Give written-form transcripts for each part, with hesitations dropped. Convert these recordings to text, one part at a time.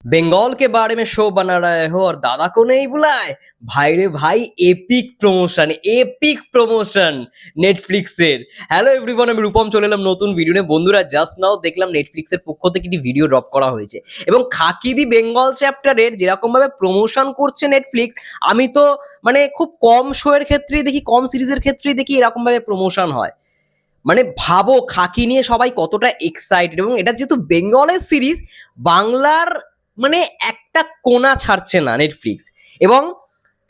बंगाल के बारे में शो बना रहे हो और दादा को नहीं बुलाए। ভাই রে ভাই, এপিক প্রমোশন নেটফ্লিক্সের। হ্যালো এভরিওয়ান, আমি রূপম চলে এলাম নতুন ভিডিও নিয়ে। বন্ধুরা, জাস্ট নাও দেখলাম নেটফ্লিক্সের পক্ষ থেকে একটি ভিডিও ড্রপ করা হয়েছে এবং খাকি দি বেঙ্গল চ্যাপ্টারের যেরকম ভাবে প্রমোশন করছে নেটফ্লিক্স, আমি তো মানে খুব কম শো এর ক্ষেত্রেই দেখি, কম সিরিজের ক্ষেত্রেই দেখি এরকম ভাবে প্রমোশন হয়। মানে ভাবো খাকি নিয়ে সবাই কতটা এক্সাইটেড, এবং এটা যেহেতু বেঙ্গলের সিরিজ, বাংলার মানে একটা কোণা ছাড়ছে না নেটফ্লিক্স। এবং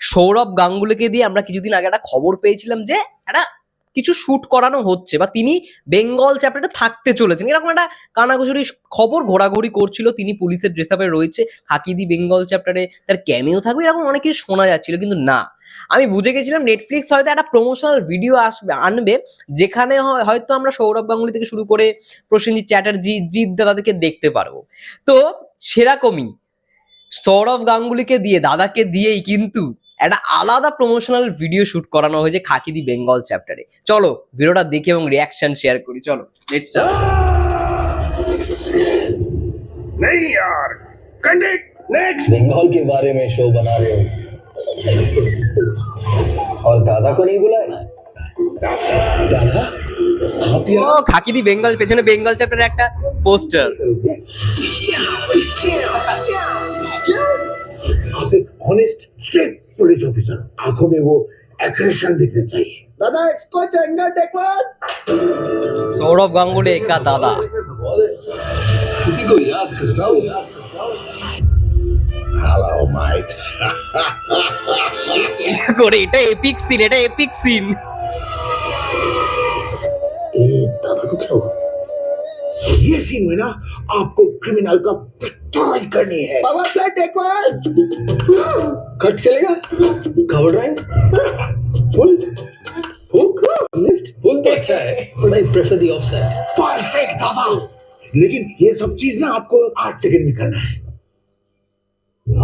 সৌরভ গাঙ্গুলিকে দিয়ে আমরা কিছুদিন আগে একটা খবর পেয়েছিলাম যে একটা কিছু শুট করানো হচ্ছে বা তিনি বেঙ্গল চ্যাপ্টারে থাকতে চলেছেন, এরকম একটা কানাঘুষুরি খবর ঘোরাঘুরি করছিল। তিনি পুলিশের ড্রেস আপে রয়েছে, খাকিদি বেঙ্গল চ্যাপ্টারে তার ক্যামিও থাকবে, এরকম অনেক কিছু শোনা যাচ্ছিল, কিন্তু না, আমি বুঝে গেছিলাম নেটফ্লিক্স হয়তো একটা প্রমোশনাল ভিডিও আনবে, যেখানে হয়তো আমরা সৌরভ গাঙ্গুলি থেকে শুরু করে প্রসেনজিৎ চ্যাটার্জি, জিৎ দাদাদেরকে দেখতে পারবো। তো সেরকমই সৌরভ গাঙ্গুলিকে দিয়ে, দাদাকে দিয়েই কিন্তু একটা আলাদা প্রমোশনাল ভিডিও শুট করানো হয়েছে খাকিদি বেঙ্গল চ্যাপ্টারে। চলো ভিডিওটা দেখে এবং রিয়াকশন শেয়ার করি। চলো লেটস স্টার্ট। नहीं यार, कट इट। नेक्स्ट। बंगाल के बारे में शो बना रहे हो और दादा को नहीं बुलाए। दादा आप ও খাকিদি বেঙ্গল, পেছনে বেঙ্গল চ্যাপ্টারে একটা পোস্টার। आप एक ऑनेस्ट स्ट्रेट पुलिस ऑफिसर, आंखों में वो एग्रेशन दिखना चाहिए। दादा इसको जेंडर टेकवर। সৌরভ গাঙ্গুলি একা দাদা। किसी को याद करना हो याद हेलो माइट। করে এটা এপিক সিন, এটা এপিক সিন। ए दादा को क्या हुआ? ये सीन में ना आपको क्रिमिनल का पिटाई करनी है। बाबा प्ले टेकवर। कट चलेगा। Cover drive full hook lift full तो अच्छा है, but I prefer the offset. Perfect दादा, लेकिन ये सब चीज ना आपको 8 सेकंड में करना है।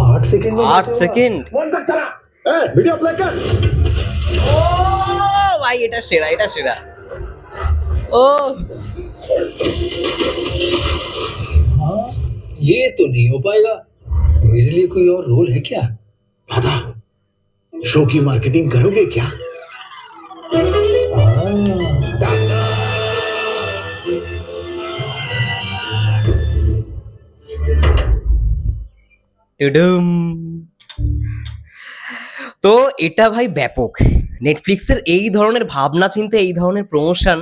8 सेकंड में 8 সেকেন্ড। फोन तक चला। ए वीडियो प्ले कर। ও ভাই, এটা সেরা, এটা সেরা। ও हाँ, ये तो नहीं हो पाएगा। मेरे लिए कोई और रोल है क्या? दादा शो की मार्केटिंग करोगे क्या? दादा টুডুম। তো এটা ভাই ব্যাপক, নেটফ্লিক্সের এই ধরনের ভাবনা চিন্তা, এই ধরনের প্রমোশন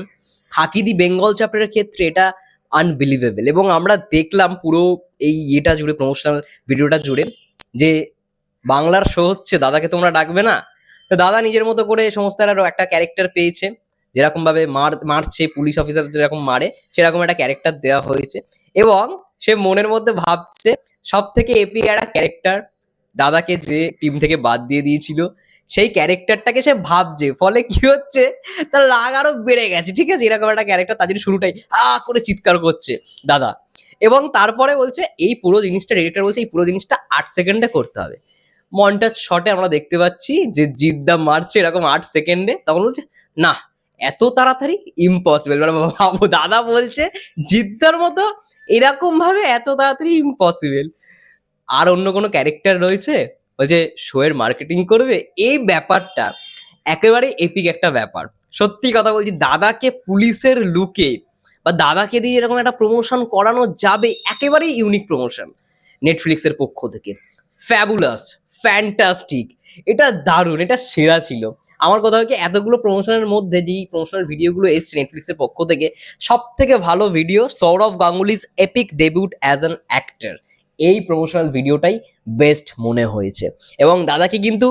খাকিদি বেঙ্গল চ্যাপ্টারের ক্ষেত্রে এটা আনবিলিভেবল। এবং আমরা দেখলাম পুরো এই এটা জুড়ে, প্রমোশনাল ভিডিওটা জুড়ে, যে বাংলার শো হচ্ছে, দাদাকে তোমরা ডাকবে না। তো দাদা নিজের মতো করে সমস্ত একটা ক্যারেক্টার পেয়েছে, যেরকম ভাবে মারছে পুলিশ অফিসার যেরকম মারে, সেরকম একটা ক্যারেক্টার দেওয়া হয়েছে। এবং সে মনের মধ্যে ভাবছে সব থেকে এপিক একটা ক্যারেক্টার, দাদাকে যে টিম থেকে বাদ দিয়ে দিয়েছিল সেই ক্যারেক্টারটাকে সে ভাবছে, ফলে কি হচ্ছে, তার রাগ আরো বেড়ে গেছে। ঠিক আছে, এরকম একটা ক্যারেক্টার, তার জন্য শুরুটাই করে চিৎকার করছে দাদা। এবং তারপরে বলছে এই পুরো জিনিসটা, ডিরেক্টর বলছে এই পুরো জিনিসটা 8 সেকেন্ডে করতে হবে। মন্টাজ শটে আমরা দেখতে পাচ্ছি যে জিদ্দা মারছে এরকম 8 সেকেন্ডে। তখন বলছে না, এত তাড়াতাড়ি ইম্পসিবল। মানে ভাবো, দাদা বলছে জিদ্দার মতো এরকম ভাবে এত তাড়াতাড়ি ইম্পসিবল। আর অন্য কোনো ক্যারেক্টার রয়েছে বলছে শো এর মার্কেটিং করবে, এই ব্যাপারটা একেবারে এপিক একটা ব্যাপার। সত্যি কথা বলছি, দাদাকে পুলিশের লুকে বা দাদাকে দিয়ে এরকম একটা প্রমোশন করানো যাবে, একেবারেই ইউনিক প্রমোশন নেটফ্লিক্সের পক্ষ থেকে। ফ্যাবুলাস, ফ্যান্টাস্টিক, এটা দারুণ, এটা সেরা ছিল। আমার কথা হচ্ছে এতগুলো প্রমোশনের মধ্যে যেই প্রমোশনাল ভিডিওগুলো এসছে নেটফ্লিক্সের পক্ষ থেকে, সব থেকে ভালো video Sourav Ganguly's epic debut as an actor, এই প্রমোশনাল ভিডিওটাই বেস্ট মনে হয়েছে। এবং দাদাকে কিন্তু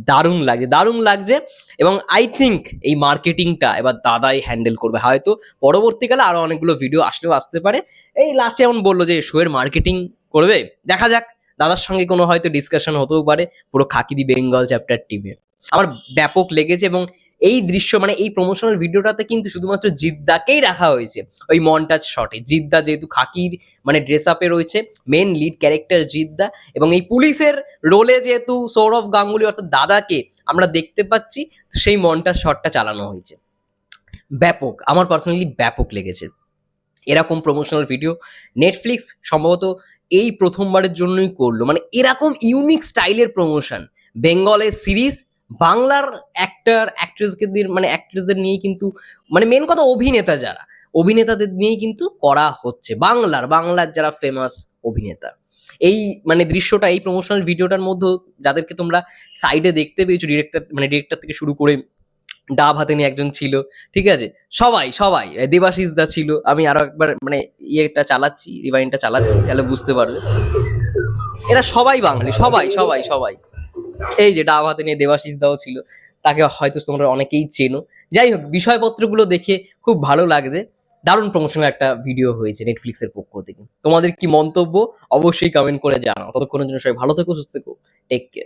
দারুণ লাগছে, দারুণ লাগছে। এবং আই থিঙ্ক এই মার্কেটিংটা এবার দাদাই হ্যান্ডেল করবে। হয়তো পরবর্তীকালে আরো অনেকগুলো ভিডিও আসলেও আসতে পারে। এই লাস্টে এমন বললো যে শো এর মার্কেটিং করবে, দেখা যাক। দাদার সঙ্গে কোনো হয়তো ডিসকাশন হতেও পারে পুরো খাকিদি বেঙ্গল চ্যাপ্টার টিমের। আমার ব্যাপক লেগেছে। এবং এই দৃশ্য, মানে এই প্রমোশনাল ভিডিওটাতে কিন্তু শুধুমাত্র জিদ্দাকেই রাখা হয়েছে ওই মন্টাজ শটে। জিদ্দা যেহেতু খাকির মানে ড্রেস আপে রয়েছে, মেন লিড ক্যারেক্টার জিদ্দা, এবং এই পুলিশের রোলে যেহেতু সৌরভ গাঙ্গুলি অর্থাৎ দাদাকে আমরা দেখতে পাচ্ছি, সেই মন্টাজ শটটা চালানো হয়েছে। ব্যাপক, আমার পার্সোনালি ব্যাপক লেগেছে। এরকম প্রমোশনাল ভিডিও নেটফ্লিক্স সম্ভবত এই প্রথমবারের জন্যই করলো, মানে এরকম ইউনিক স্টাইলের প্রমোশন বেঙ্গলের সিরিজ বাংলার অ্যাক্ট্রেসদের নিয়েই কিন্তু, মানে মেন কথা অভিনেতাদের নিয়েই কিন্তু করা হচ্ছে, বাংলার যারা ফেমাস অভিনেতা। এই মানে দৃশ্যটা এই প্রমোশনাল ভিডিওটার মধ্যে যাদেরকে তোমরা সাইডে দেখতে পেয়েছো, ডিরেক্টর থেকে শুরু করে ডাব হাতে নিয়ে একজন ছিল, ঠিক আছে, সবাই দেবাশিস দা ছিল। আমি আরো একবার মানে রিভাইন্ডটা চালাচ্ছি, তাহলে বুঝতে পারবে এরা সবাই বাঙালি, সবাই। এই যে ডাব হাতে নিয়ে দেবাশিস দাও ছিল, তাকে হয়তো তোমরা অনেকেই চেনো। যাই হোক, বিষয়পত্রগুলো দেখে খুব ভালো লাগছে। দারুণ প্রমোশনাল একটা ভিডিও হয়েছে নেটফ্লিক্সের পক্ষ থেকে। তোমাদের কি মন্তব্য অবশ্যই কমেন্ট করে জানাও। ততক্ষণের জন্য সবাই ভালো থেকো, সুস্থ থেকো, টেক কেয়ার।